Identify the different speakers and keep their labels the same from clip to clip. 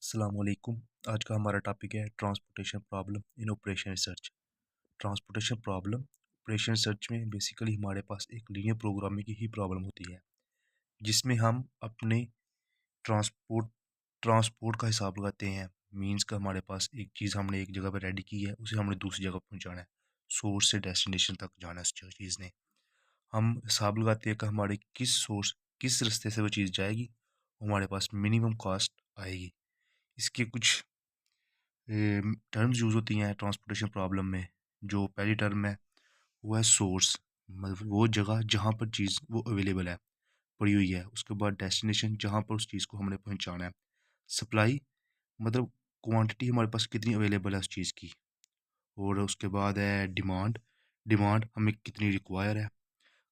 Speaker 1: अस्सलाम वालेकुम। आज का हमारा टॉपिक है transportation problem in operation research. Transportation problem operation research में बेसिकली हमारे पास एक लीनियर प्रोग्रामिंग की ही प्रॉब्लम होती है, जिसमें हम अपने ट्रांसपोर्ट ट्रांसपोर्ट का हिसाब लगाते हैं। मींस का हमारे पास एक चीज़ हमने एक जगह पर रेडी की है, उसे हमने दूसरी जगह पहुंचाना है, सोर्स से डेस्टिनेशन तक जाना है। उस चीज़ ने हम हिसाब लगाते हैं कि हमारे किस रास्ते से वो चीज़ जाएगी, हमारे पास मिनिमम कॉस्ट आएगी। इसके कुछ टर्म्स यूज़ होती हैं ट्रांसपोर्टेशन प्रॉब्लम में। जो पहली टर्म है वो है सोर्स, मतलब वो जगह जहाँ पर चीज़ वो अवेलेबल है, पड़ी हुई है। उसके बाद डेस्टिनेशन, जहाँ पर उस चीज़ को हमने पहुँचाना है। सप्लाई, मतलब क्वांटिटी हमारे पास कितनी अवेलेबल है उस चीज़ की। और उसके बाद है डिमांड, डिमांड हमें कितनी रिक्वायर है।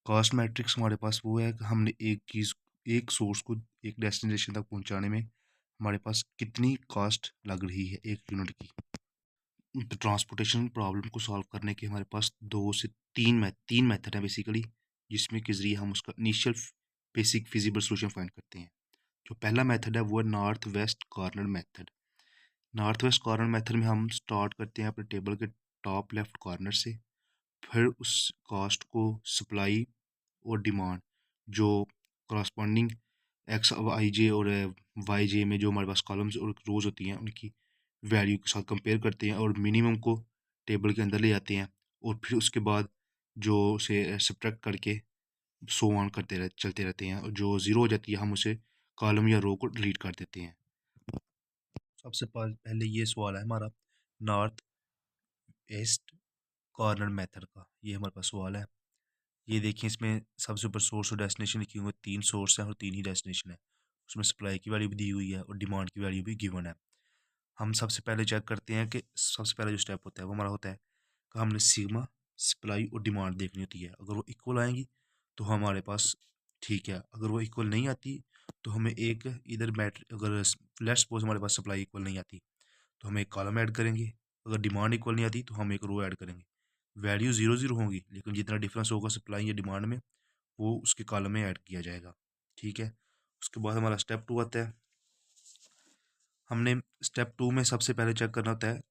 Speaker 1: कॉस्ट मैट्रिक्स हमारे पास वो है कि हमने एक सोर्स को एक डेस्टिनेशन तक पहुँचाने में हमारे पास कितनी कॉस्ट लग रही है एक यूनिट की। तो ट्रांसपोर्टेशन प्रॉब्लम को सॉल्व करने के हमारे पास तीन मेथड हैं बेसिकली, जिसमें के ज़रिए हम उसका initial basic feasible solution find करते हैं। जो पहला मेथड है वो है north west corner method. North west corner method में हम स्टार्ट करते हैं अपने टेबल के टॉप लेफ्ट कॉर्नर से। फिर उस कॉस्ट को सप्लाई और डिमांड, जो करस्पॉन्डिंग एक्स आई जे और वाई जे में जो हमारे पास कॉलम्स और रोज होती हैं, उनकी वैल्यू के साथ कंपेयर करते हैं और मिनिमम को टेबल के अंदर ले जाते हैं। और फिर उसके बाद जो उसे सब्ट्रैक्ट करके सो ऑन चलते रहते हैं, और जो ज़ीरो हो जाती है हम उसे कॉलम या रो को डिलीट कर देते हैं। सबसे पहले ये सवाल है हमारा नॉर्थ ईस्ट कॉर्नर मेथड का। ये हमारे पास सवाल है। ये देखिए, इसमें सबसे ऊपर सोर्स और डेस्टिनेशन लिखी हुई है। 3 सोर्स हैं और 3 ही डेस्टिनेशन है। उसमें सप्लाई की वैल्यू भी दी हुई है और डिमांड की वैल्यू भी गिवन है। हम सबसे पहले चेक करते हैं कि सबसे पहला जो स्टेप होता है वो हमारा होता है कि हमने सिग्मा सप्लाई और डिमांड देखनी होती है। अगर वो इक्वल आएंगी तो हमारे पास ठीक है। अगर वो इक्वल नहीं आती तो हमें एक इधर मैट्रिक, अगर लेट्स सपोज हमारे पास सप्लाई इक्वल नहीं आती तो हम एक कॉलम ऐड करेंगे। अगर डिमांड इक्वल नहीं आती तो हम एक रो ऐड करेंगे। वैल्यू ज़ीरो ज़ीरो होंगी, लेकिन जितना डिफरेंस होगा सप्लाई या डिमांड में वो उसके कॉलम में ऐड किया जाएगा। ठीक है। उसके बाद हमारा स्टेप 2 आता है। हमने स्टेप 2 में सबसे पहले चेक करना होता है,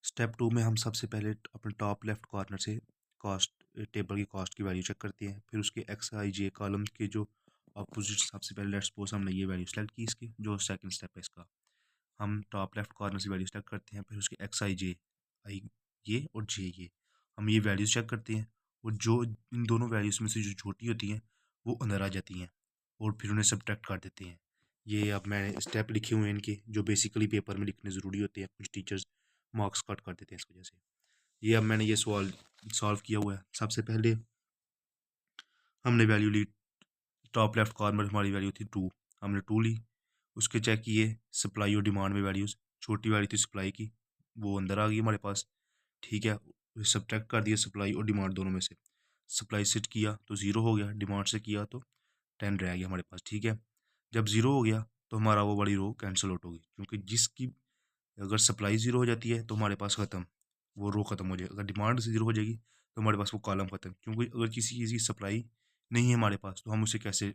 Speaker 1: स्टेप 2 में हम सबसे पहले अपने टॉप लेफ्ट कॉर्नर से कॉस्ट टेबल की कॉस्ट की वैल्यू चेक करते हैं। फिर उसके एक्स आई जे कॉलम के जो अपोजिट, सबसे पहले लेट्स सपोज हमने ये वैल्यू सेलेक्ट की इसकी, जो सेकंड स्टेप है इसका। हम टॉप लेफ्ट कॉर्नर से वैल्यू सेलेक्ट करते हैं। फिर उसके एक्स आई जे, आई ये और जे ये, हम ये वैल्यूज चेक करते हैं। और जो इन दोनों वैल्यूज में से जो छोटी होती हैं वो अंदर आ जाती हैं, और फिर उन्हें सब्ट्रैक्ट कर देते हैं। ये अब मैंने स्टेप लिखे हुए हैं इनके, जो बेसिकली पेपर में लिखने ज़रूरी होते हैं। कुछ टीचर्स मार्क्स कट कर देते हैं इस वजह से। ये अब मैंने ये सवाल सॉल्व किया हुआ है। सबसे पहले हमने वैल्यू ली, टॉप लेफ्ट कॉर्नर हमारी वैल्यू थी 2, हमने 2 ली। उसके चेक किए सप्लाई और डिमांड में वैल्यूज़। छोटी वैल्यू थी सप्लाई की, वो अंदर आ गई हमारे पास। ठीक है। सब्ट्रैक्ट कर दिया सप्लाई और डिमांड दोनों में से। सप्लाई से किया तो ज़ीरो हो गया, डिमांड से किया तो 10 रह गया हमारे पास। ठीक है। जब ज़ीरो हो गया तो हमारा वो बड़ी रो कैंसिल आउट होगी, क्योंकि जिसकी अगर सप्लाई ज़ीरो हो जाती है तो हमारे पास ख़त्म, वो रो ख़त्म हो जाएगी। अगर डिमांड ज़ीरो हो जाएगी तो हमारे पास वो कॉलम ख़त्म, क्योंकि अगर किसी चीज़ की सप्लाई नहीं है हमारे पास तो हम उसे कैसे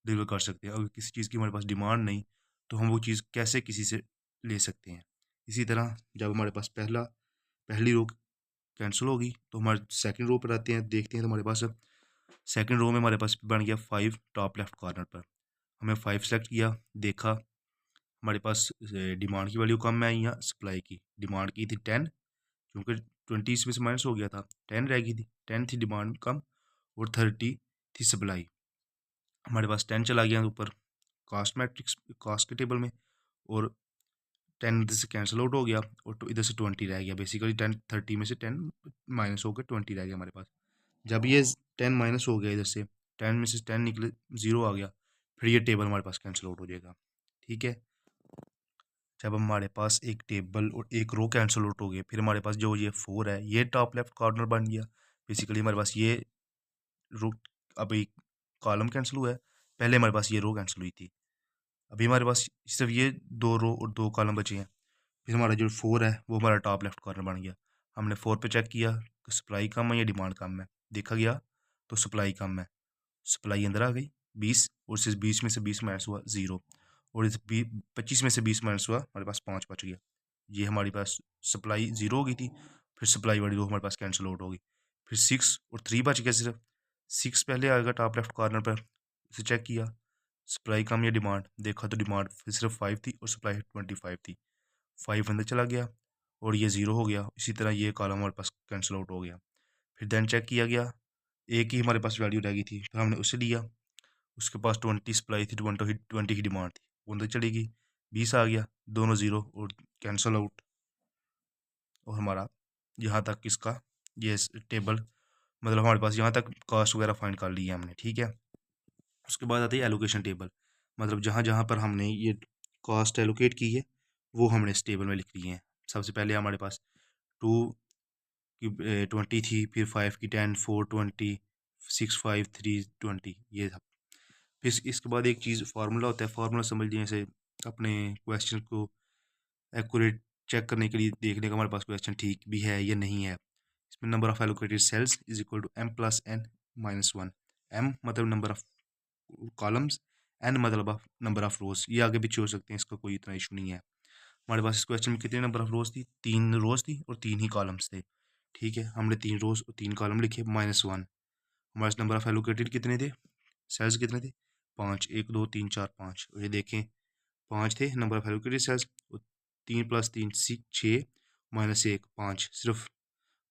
Speaker 1: डिलीवर कर सकते हैं। अगर किसी चीज़ की हमारे पास डिमांड नहीं तो हम वो चीज़ कैसे किसी से ले सकते हैं। इसी तरह जब हमारे पास पहली रो कैंसिल होगी तो हमारे सेकंड रो पर आते हैं, देखते हैं तो हमारे पास सेकंड रो में हमारे पास बन गया 5 टॉप लेफ्ट कॉर्नर पर। हमने 5 सेलेक्ट किया, देखा हमारे पास डिमांड की वैल्यू कम है या सप्लाई की। डिमांड की थी 10, क्योंकि 20 इसमें से माइनस हो गया था, 10 रह गई थी। 10 थी डिमांड कम और 30 थी सप्लाई। हमारे पास 10 चला गया ऊपर कास्ट मैट्रिक्स, कास्ट के टेबल में, और 10 इधर से कैंसिल आउट हो गया और इधर से 20 रह गया। बेसिकली 10 30 में से 10 माइनस हो गया, 20 रह गया हमारे पास। जब ये 10 माइनस हो गया इधर से, 10 में से 10 निकले, ज़ीरो आ गया, फिर ये टेबल हमारे पास कैंसिल आउट हो जाएगा। ठीक है। जब हमारे पास एक टेबल और एक रो कैंसिल आउट हो गए, फिर हमारे पास जो ये 4 है ये टॉप लेफ्ट कॉर्नर बन गया। बेसिकली हमारे पास ये रो, अभी कॉलम कैंसिल हुआ है, पहले हमारे पास ये रो कैंसिल हुई थी। अभी हमारे पास सिर्फ ये 2 रो और 2 कॉलम बचे हैं। फिर हमारा जो 4 है वो हमारा टॉप लेफ्ट कॉर्नर बन गया। हमने 4 पे चेक किया कि सप्लाई कम है या डिमांड कम है। देखा गया तो सप्लाई कम है, सप्लाई अंदर आ गई 20, और सिर्फ 20 में से 20 माइनस हुआ 0। और इस 25 में से 20 माइनस हुआ, हमारे पास 5 बच गया। ये हमारे पास सप्लाई 0 हो गई थी, फिर सप्लाई वाली रो हमारे पास कैंसिल आउट होगी। फिर 6 और 3 बच गया सिर्फ। 6 पहले आएगा टॉप लेफ्ट कॉर्नर पर, इसे चेक किया, सप्लाई कम या डिमांड, देखा तो डिमांड फिर सिर्फ 5 थी और सप्लाई 25 थी। 5 अंदर चला गया और ये 0 हो गया। इसी तरह ये कॉलम हमारे पास कैंसिल आउट हो गया। फिर देन चेक किया गया, एक ही हमारे पास वैल्यू रह गई थी, फिर हमने उसे लिया। उसके पास 20 सप्लाई थी, 20 की डिमांड थी, वो अंदर चली गई। 20 आ गया, दोनों 0 और कैंसिल आउट। और हमारा यहाँ तक इसका ये टेबल, मतलब हमारे पास यहाँ तक कॉस्ट वगैरह फाइंड कर ली है हमने, ठीक है। उसके बाद आती है एलोकेशन टेबल, मतलब जहाँ जहाँ पर हमने ये कॉस्ट एलोकेट की है वो हमने इस टेबल में लिख ली है। सबसे पहले हमारे पास 2 की 20 थी, फिर 5 की 10, 4 20, 6 5 3 20, ये था। फिर इसके बाद एक चीज़ फार्मूला होता है, फार्मूला समझ लीजिए जैसे अपने क्वेश्चन को एक्यूरेट चेक करने के लिए देखने का हमारे पास क्वेश्चन ठीक भी है या नहीं है। इसमें number of allocated cells is equal to m plus n minus 1। m मतलब नंबर ऑफ कॉलम्स, n मतलब ऑफ नंबर ऑफ रोज। ये आगे पीछे हो सकते हैं, इसका कोई इतना इशू नहीं है। हमारे पास इस क्वेश्चन में कितने नंबर ऑफ रोज थी, 3 रोज थी और 3 ही कॉलम्स थे, ठीक है। हमने 3 रोज और 3 कॉलम लिखे, -1। हमारे पास नंबर ऑफ एलोकेटेड कितने थे, सेल्स कितने थे, 5, 1 2 3 4 5। और ये देखें 5 थे नंबर ऑफ एलोकेटेड सेल्स, 3 + 3 6 -1 5, सिर्फ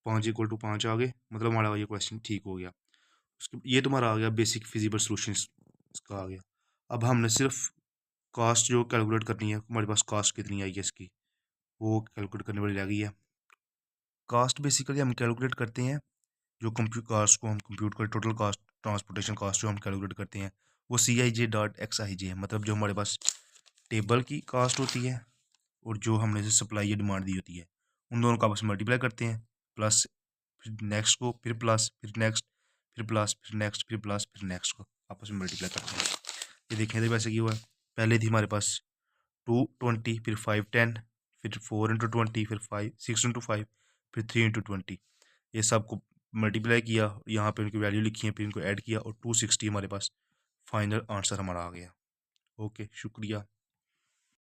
Speaker 1: 5 इक्वल टू 5 आ गए, मतलब हमारा ये क्वेश्चन ठीक हो गया। उसके ये तुम्हारा आ गया बेसिक फिजिबल सोल्यूशन, इसका आ गया। अब हमने सिर्फ कास्ट जो कैलकुलेट करनी है, हमारे पास कास्ट कितनी आई है इसकी, वो कैलकुलेट करने वाली रह गई है। कास्ट बेसिकली हम कैलकुलेट करते हैं, जो कंप्यूट कास्ट को हम कंप्यूट कर टोटल कास्ट ट्रांसपोर्टेशन कास्ट जो हम कैलकुलेट करते हैं वो CIJ.XIJ है, मतलब जो हमारे पास टेबल की कास्ट होती है और जो हमने से सप्लाई या डिमांड दी होती है, उन दोनों का आपस में मल्टीप्लाई करते हैं, प्लस फिर नेक्स्ट को, फिर प्लस, फिर नेक्स्ट, फिर प्लस, फिर नेक्स्ट, फिर प्लस, फिर नेक्स्ट को आपस में मल्टीप्लाई करते हैं। ये देखें तो वैसे क्यों हुआ है, पहले थी हमारे पास 2 20, फिर 5 10, फिर 4 × 20, फिर 5 6 × 5, फिर 3 × 20। ये सब को मल्टीप्लाई किया, यहाँ पे इनकी वैल्यू लिखी है, फिर इनको ऐड किया और 260 हमारे पास फाइनल आंसर हमारा आ गया। ओके, शुक्रिया।